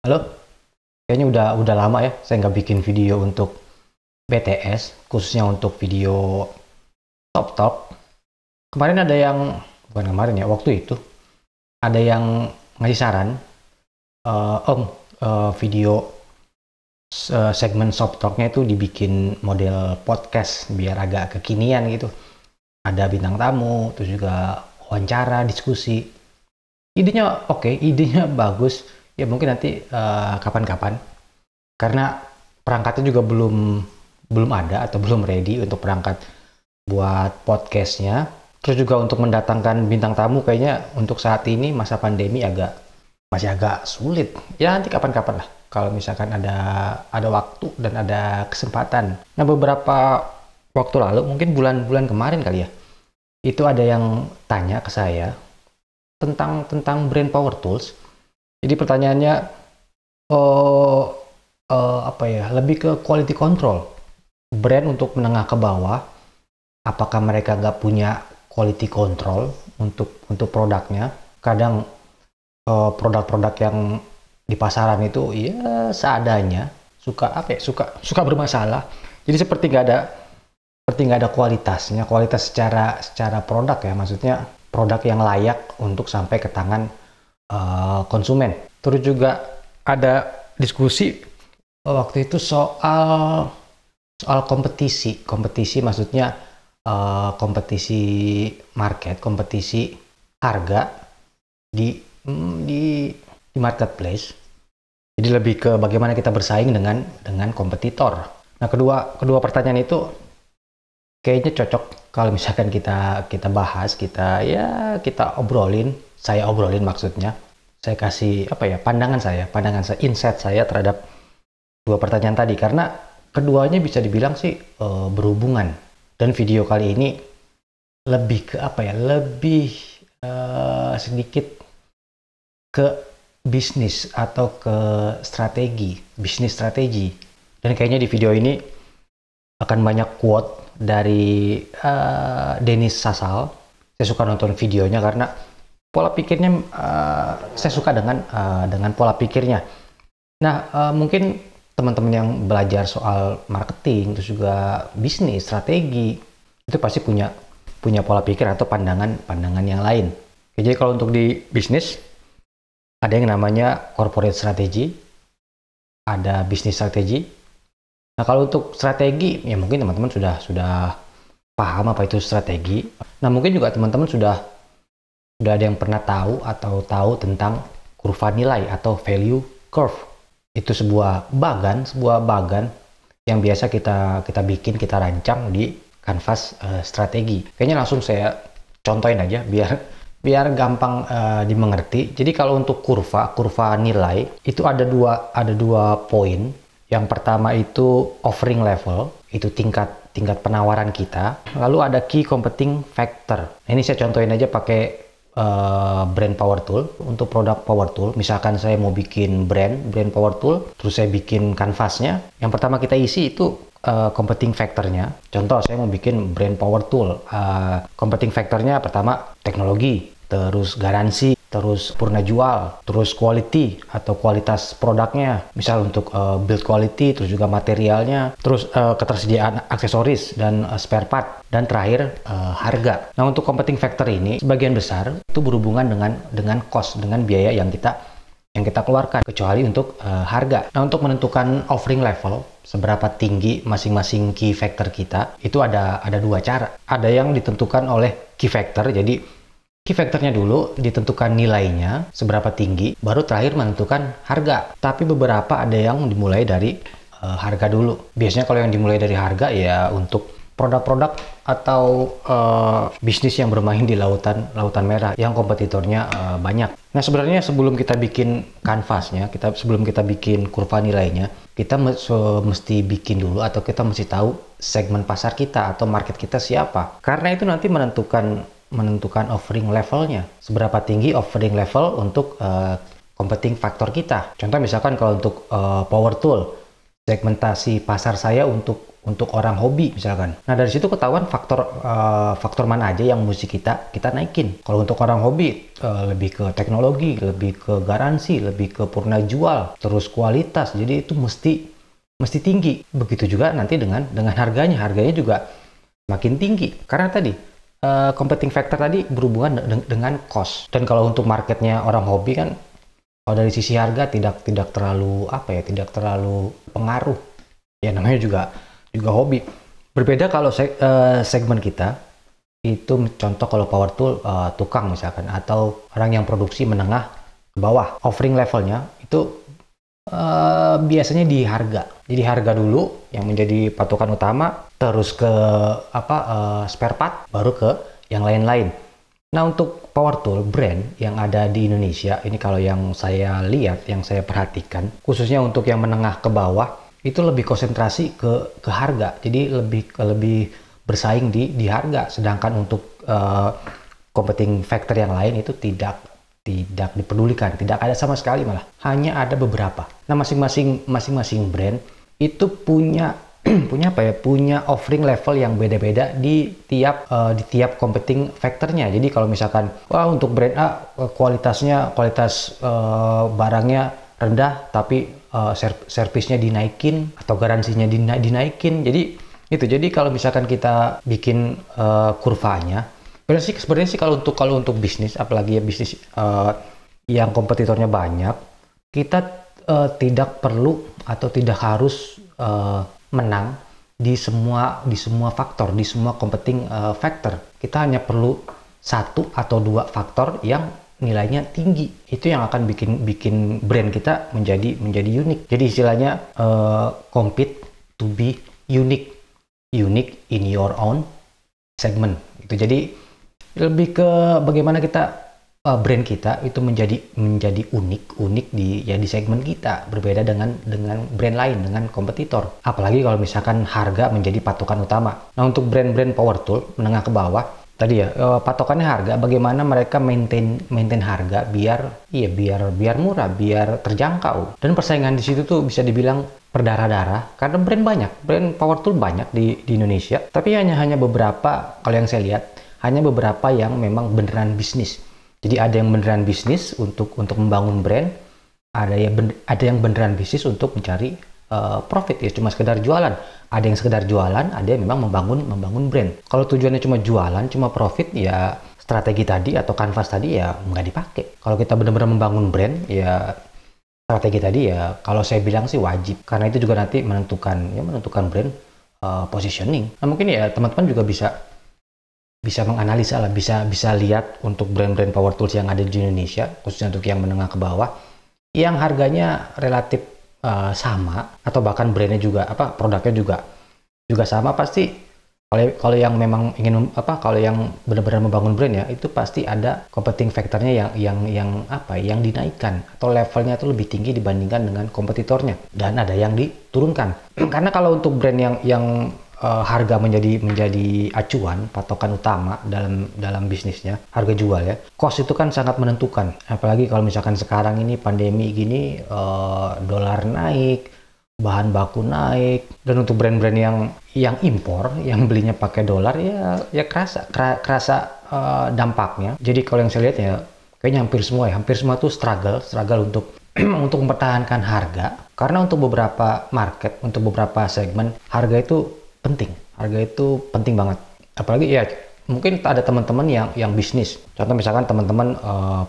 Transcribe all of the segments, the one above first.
Halo, kayaknya udah lama ya saya nggak bikin video untuk BTS, khususnya untuk video Top Talk. Kemarin ada yang, bukan kemarin ya, waktu itu ada yang ngasih saran, Om, video segmen Top Talknya itu dibikin model podcast biar agak kekinian gitu. Ada bintang tamu, terus juga wawancara, diskusi. Idenya oke, idenya bagus. Ya mungkin nanti kapan-kapan. Karena perangkatnya juga belum ada atau belum ready untuk perangkat buat podcastnya. Terus juga untuk mendatangkan bintang tamu kayaknya untuk saat ini masa pandemi masih agak sulit. Ya nanti kapan-kapan lah kalau misalkan ada waktu dan ada kesempatan. Nah, beberapa waktu lalu, mungkin bulan-bulan kemarin kali ya, itu ada yang tanya ke saya tentang Brain Power Tools. Jadi pertanyaannya, oh, apa ya, lebih ke quality control. Brand untuk menengah ke bawah, apakah mereka nggak punya quality control untuk produknya? Kadang produk-produk yang di pasaran itu ya seadanya, suka apa ya, suka bermasalah. Jadi seperti nggak ada kualitasnya, kualitas secara produk ya, maksudnya produk yang layak untuk sampai ke tangan konsumen. Terus juga ada diskusi waktu itu soal kompetisi maksudnya kompetisi market, kompetisi harga di di marketplace. Jadi lebih ke bagaimana kita bersaing dengan kompetitor. Nah, kedua pertanyaan itu kayaknya cocok kalau misalkan kita bahas, kita obrolin, saya obrolin maksudnya. Saya kasih apa ya, pandangan saya, insight saya terhadap dua pertanyaan tadi, karena keduanya bisa dibilang sih berhubungan. Dan video kali ini lebih ke apa ya, lebih sedikit ke bisnis atau ke bisnis strategi. Dan kayaknya di video ini akan banyak quote dari Denis Sasal. Saya suka nonton videonya karena pola pikirnya, saya suka dengan pola pikirnya. Nah, mungkin teman-teman yang belajar soal marketing, terus juga bisnis, strategi, itu pasti punya pola pikir atau pandangan yang lain. Jadi kalau untuk di bisnis, ada yang namanya corporate strategy, ada bisnis strategi. Nah, kalau untuk strategi, ya mungkin teman-teman sudah paham apa itu strategi. Nah, mungkin juga teman-teman sudah ada yang pernah tahu atau tahu tentang kurva nilai atau value curve. Itu sebuah bagan yang biasa kita bikin, kita rancang di kanvas strategi. Kayaknya langsung saya contohin aja biar gampang dimengerti. Jadi kalau untuk kurva nilai itu ada dua poin. Yang pertama itu offering level, itu tingkat penawaran kita. Lalu ada key competing factor. Nah, ini saya contohin aja pakai brand power tool. Untuk produk power tool, misalkan saya mau bikin brand power tool, terus saya bikin kanvasnya. Yang pertama kita isi itu competing factornya. Contoh, saya mau bikin brand power tool, competing factornya pertama teknologi, terus garansi, terus purna jual, terus quality atau kualitas produknya, misal untuk build quality, terus juga materialnya, terus ketersediaan aksesoris dan spare part, dan terakhir harga. Nah, untuk competing factor ini sebagian besar itu berhubungan dengan cost, dengan biaya yang kita keluarkan, kecuali untuk harga. Nah, untuk menentukan offering level, seberapa tinggi masing-masing key factor kita, itu ada dua cara. Ada yang ditentukan oleh key factor, jadi key factornya dulu ditentukan nilainya seberapa tinggi, baru terakhir menentukan harga. Tapi beberapa ada yang dimulai dari harga dulu. Biasanya kalau yang dimulai dari harga ya untuk produk-produk atau bisnis yang bermain di lautan merah yang kompetitornya banyak. Nah, sebenarnya sebelum kita bikin kanvasnya, sebelum kita bikin kurva nilainya, kita mesti bikin dulu atau kita mesti tahu segmen pasar kita atau market kita siapa. Karena itu nanti menentukan offering levelnya, seberapa tinggi offering level untuk competing factor kita. Contoh misalkan kalau untuk power tool, segmentasi pasar saya untuk orang hobi misalkan. Nah dari situ ketahuan faktor mana aja yang mesti kita naikin. Kalau untuk orang hobi lebih ke teknologi, lebih ke garansi, lebih ke purna jual, terus kualitas. Jadi itu mesti tinggi. Begitu juga nanti dengan harganya juga makin tinggi. Karena tadi competing factor tadi berhubungan dengan cost. Dan kalau untuk marketnya orang hobi kan, kalau dari sisi harga tidak terlalu tidak terlalu pengaruh. Ya namanya juga hobi. Berbeda kalau segmen kita itu contoh kalau power tool tukang misalkan atau orang yang produksi menengah ke bawah, offering levelnya itu biasanya di harga. Jadi harga dulu yang menjadi patokan utama, terus ke spare part, baru ke yang lain-lain. Nah untuk power tool brand yang ada di Indonesia ini, kalau yang saya lihat, yang saya perhatikan, khususnya untuk yang menengah ke bawah, itu lebih konsentrasi ke harga. Jadi lebih bersaing di harga. Sedangkan untuk competing factor yang lain itu tidak dipedulikan, tidak ada sama sekali, malah hanya ada beberapa. Nah masing-masing brand itu punya punya offering level yang beda-beda di tiap competing factornya. Jadi kalau misalkan untuk brand A kualitas barangnya rendah tapi servisnya dinaikin atau garansinya dinaikin. Jadi kalau misalkan kita bikin kurvanya, sebenarnya sih kalau untuk bisnis, apalagi ya bisnis yang kompetitornya banyak, kita tidak perlu atau tidak harus menang di semua faktor, di semua competing factor. Kita hanya perlu satu atau dua faktor yang nilainya tinggi. Itu yang akan bikin brand kita menjadi unik. Jadi istilahnya compete to be unique in your own segment. Itu jadi lebih ke bagaimana kita brand kita itu menjadi unik di segmen kita, berbeda dengan brand lain, dengan kompetitor. Apalagi kalau misalkan harga menjadi patokan utama. Nah untuk brand-brand power tool menengah ke bawah tadi ya, patokannya harga. Bagaimana mereka maintain harga biar murah, biar terjangkau. Dan persaingan di situ tuh bisa dibilang berdarah-darah, karena brand power tool banyak di Indonesia. Tapi hanya beberapa, kalau yang saya lihat hanya beberapa yang memang beneran bisnis. Jadi ada yang beneran bisnis untuk membangun brand, ada yang beneran bisnis untuk mencari profit, ya cuma sekedar jualan. Ada yang sekedar jualan, ada yang memang membangun brand. Kalau tujuannya cuma jualan, cuma profit, ya strategi tadi atau kanvas tadi ya nggak dipakai. Kalau kita benar-benar membangun brand, ya strategi tadi ya kalau saya bilang sih wajib, karena itu juga nanti menentukan brand positioning. Nah mungkin ya teman-teman juga bisa menganalisa lah, bisa lihat untuk brand-brand power tools yang ada di Indonesia, khususnya untuk yang menengah ke bawah, yang harganya relatif sama, atau bahkan brandnya juga produknya juga sama. Pasti kalau yang memang kalau yang benar-benar membangun brand ya, itu pasti ada competing factornya yang dinaikkan, atau levelnya itu lebih tinggi dibandingkan dengan kompetitornya, dan ada yang diturunkan. Karena kalau untuk brand yang harga menjadi acuan, patokan utama dalam bisnisnya, harga jual ya, cost itu kan sangat menentukan. Apalagi kalau misalkan sekarang ini pandemi gini, dolar naik, bahan baku naik, dan untuk brand-brand yang impor, yang belinya pakai dolar, ya kerasa dampaknya. Jadi kalau yang saya lihat ya, kayaknya hampir semua tuh struggle untuk untuk mempertahankan harga, karena untuk beberapa market, untuk beberapa segmen, harga itu penting banget. Apalagi ya mungkin ada teman-teman yang bisnis, contoh misalkan teman-teman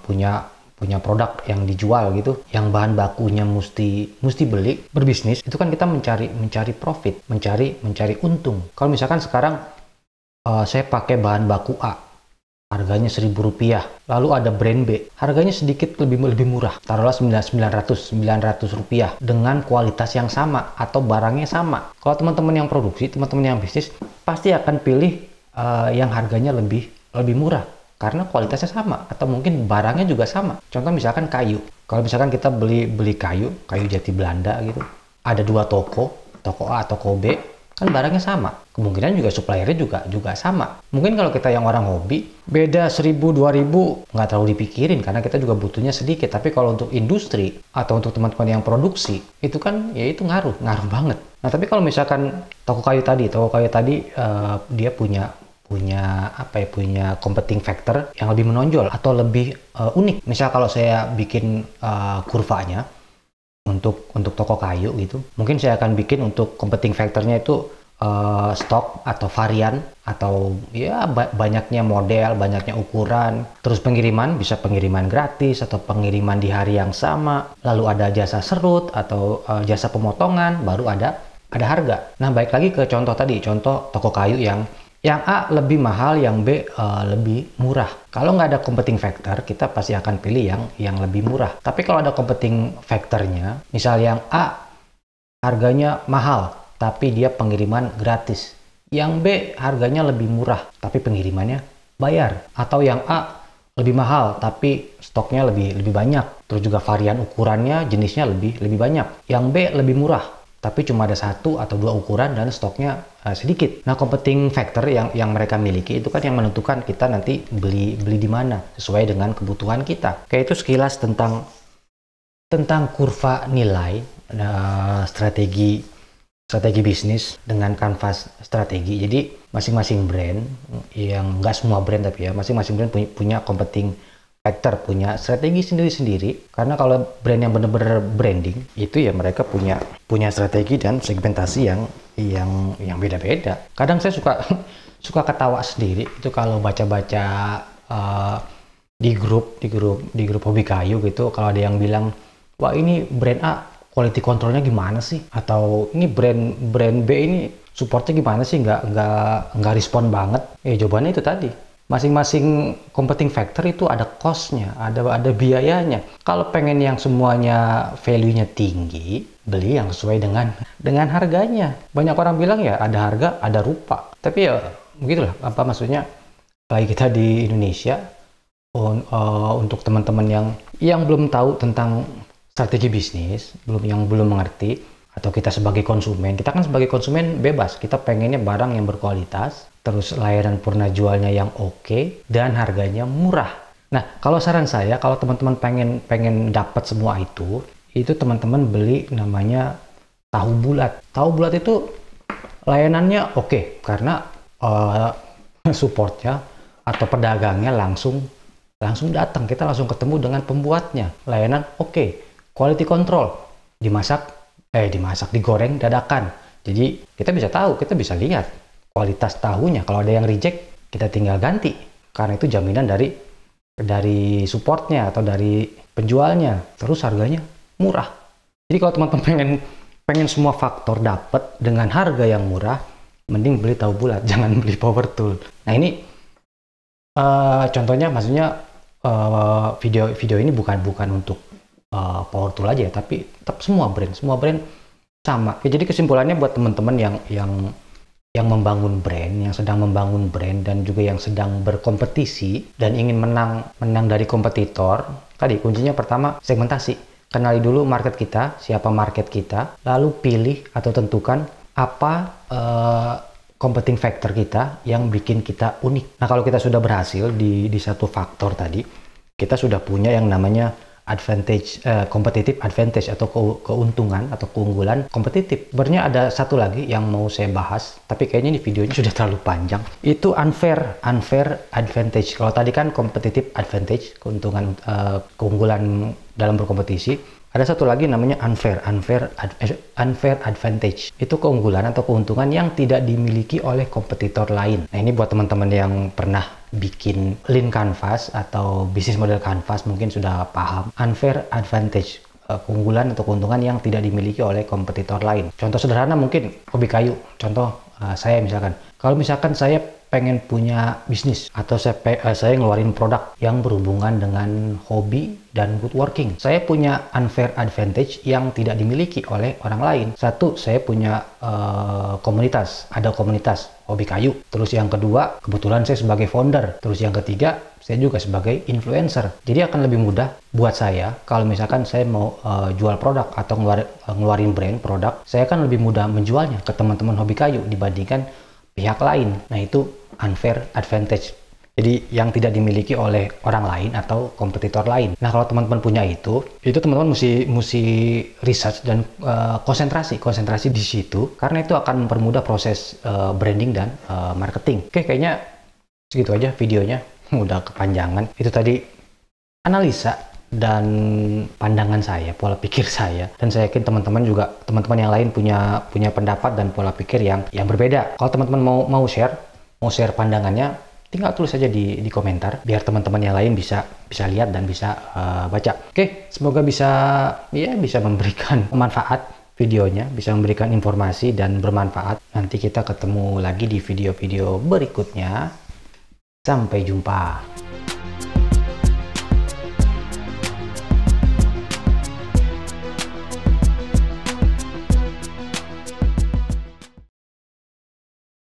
punya produk yang dijual gitu, yang bahan bakunya mesti beli, berbisnis itu kan kita mencari profit, mencari untung. Kalau misalkan sekarang saya pakai bahan baku A, harganya Rp1.000, lalu ada brand B, harganya sedikit lebih murah, taruhlah Rp900 dengan kualitas yang sama atau barangnya sama. Kalau teman-teman yang produksi, teman-teman yang bisnis, pasti akan pilih yang harganya lebih murah, karena kualitasnya sama, atau mungkin barangnya juga sama. Contoh misalkan kayu, kalau misalkan kita beli kayu jati Belanda gitu, ada dua toko A, toko B, kan barangnya sama, kemungkinan juga suppliernya juga sama. Mungkin kalau kita yang orang hobi beda 1000 2000 nggak terlalu dipikirin karena kita juga butuhnya sedikit, tapi kalau untuk industri atau untuk teman-teman yang produksi itu kan ya itu ngaruh banget. Nah tapi kalau misalkan toko kayu tadi dia punya competing factor yang lebih menonjol atau lebih unik. Misal kalau saya bikin kurvanya untuk toko kayu gitu, mungkin saya akan bikin untuk competing factornya itu stok atau varian atau ya banyaknya model, banyaknya ukuran, terus pengiriman, bisa pengiriman gratis atau pengiriman di hari yang sama, lalu ada jasa serut atau jasa pemotongan, baru ada harga. Nah baik lagi ke contoh tadi, contoh toko kayu yang A lebih mahal, yang B lebih murah. Kalau nggak ada competing factor, kita pasti akan pilih yang lebih murah. Tapi kalau ada competing factornya, misal yang A harganya mahal, tapi dia pengiriman gratis. Yang B harganya lebih murah, tapi pengirimannya bayar. Atau yang A lebih mahal, tapi stoknya lebih banyak. Terus juga varian ukurannya, jenisnya lebih banyak. Yang B lebih murah, tapi cuma ada 1 atau 2 ukuran dan stoknya sedikit. Nah, competing factor yang mereka miliki itu kan yang menentukan kita nanti beli di mana sesuai dengan kebutuhan kita. Kayak itu sekilas tentang kurva nilai, strategi bisnis dengan kanvas strategi. Jadi masing-masing brand, yang nggak semua brand tapi ya, masing-masing brand punya competing factor, punya strategi sendiri-sendiri. Karena kalau brand yang benar-benar branding itu ya mereka punya strategi dan segmentasi yang beda-beda. Kadang saya suka ketawa sendiri itu kalau baca-baca di grup hobi kayu gitu, kalau ada yang bilang, wah ini brand A quality controlnya gimana sih, atau ini brand B ini supportnya gimana sih, nggak respon banget. Jawabannya itu tadi, masing-masing competing factor itu ada cost-nya, ada biayanya. Kalau pengen yang semuanya value-nya tinggi, beli yang sesuai dengan harganya. Banyak orang bilang ya ada harga, ada rupa. Tapi ya begitulah, apa maksudnya, bagi kita di Indonesia, untuk teman-teman yang belum tahu tentang strategi bisnis, yang belum mengerti, atau kita sebagai konsumen, kita kan sebagai konsumen bebas, kita pengennya barang yang berkualitas, terus layanan purna jualnya yang oke, dan harganya murah. Nah, kalau saran saya, kalau teman-teman pengen dapat semua itu teman-teman beli namanya tahu bulat. Tahu bulat itu layanannya oke, karena supportnya atau pedagangnya langsung datang, kita langsung ketemu dengan pembuatnya. Layanan oke. Quality control, digoreng dadakan. Jadi kita bisa tahu, kita bisa lihat kualitas tahunya. Kalau ada yang reject, kita tinggal ganti. Karena itu jaminan dari supportnya atau dari penjualnya. Terus harganya murah. Jadi kalau teman-teman pengen semua faktor dapat dengan harga yang murah, mending beli tahu bulat, jangan beli power tool. Nah ini contohnya, maksudnya video ini bukan untuk power tool aja, tapi tetap semua brand sama. Ya, jadi kesimpulannya buat teman-teman yang membangun brand, yang sedang membangun brand dan juga yang sedang berkompetisi dan ingin menang dari kompetitor, tadi kuncinya pertama segmentasi. Kenali dulu market kita, siapa market kita, lalu pilih atau tentukan apa competing factor kita yang bikin kita unik. Nah, kalau kita sudah berhasil di satu faktor tadi, kita sudah punya yang namanya advantage, competitive advantage atau keuntungan atau keunggulan kompetitif. Sebenarnya ada satu lagi yang mau saya bahas, tapi kayaknya di videonya sudah terlalu panjang. Itu unfair advantage. Kalau tadi kan competitive advantage, keuntungan, keunggulan dalam berkompetisi. Ada satu lagi namanya unfair advantage. Itu keunggulan atau keuntungan yang tidak dimiliki oleh kompetitor lain. Nah, ini buat teman-teman yang pernah bikin lean canvas atau bisnis model canvas mungkin sudah paham. Unfair advantage, keunggulan atau keuntungan yang tidak dimiliki oleh kompetitor lain. Contoh sederhana mungkin hobi kayu. Contoh saya misalkan, kalau misalkan saya pengen punya bisnis atau saya ngeluarin produk yang berhubungan dengan hobi dan woodworking, saya punya unfair advantage yang tidak dimiliki oleh orang lain. Satu, saya punya komunitas, ada komunitas hobi kayu. Terus yang kedua, kebetulan saya sebagai founder. Terus yang ketiga, saya juga sebagai influencer. Jadi akan lebih mudah buat saya kalau misalkan saya mau jual produk atau ngeluarin brand produk, saya akan lebih mudah menjualnya ke teman-teman hobi kayu dibandingkan pihak lain. Nah, itu unfair advantage. Jadi yang tidak dimiliki oleh orang lain atau kompetitor lain. Nah, kalau teman-teman punya itu teman-teman mesti research dan konsentrasi di situ, karena itu akan mempermudah proses branding dan marketing. Oke, kayaknya segitu aja videonya. Udah kepanjangan. Itu tadi analisa dan pandangan saya, pola pikir saya, dan saya yakin teman-teman yang lain punya pendapat dan pola pikir yang berbeda. Kalau teman-teman mau share pandangannya, tinggal tulis saja di komentar biar teman-teman yang lain bisa lihat dan bisa baca. Oke, semoga bisa memberikan manfaat videonya, bisa memberikan informasi dan bermanfaat. Nanti kita ketemu lagi di video-video berikutnya. Sampai jumpa.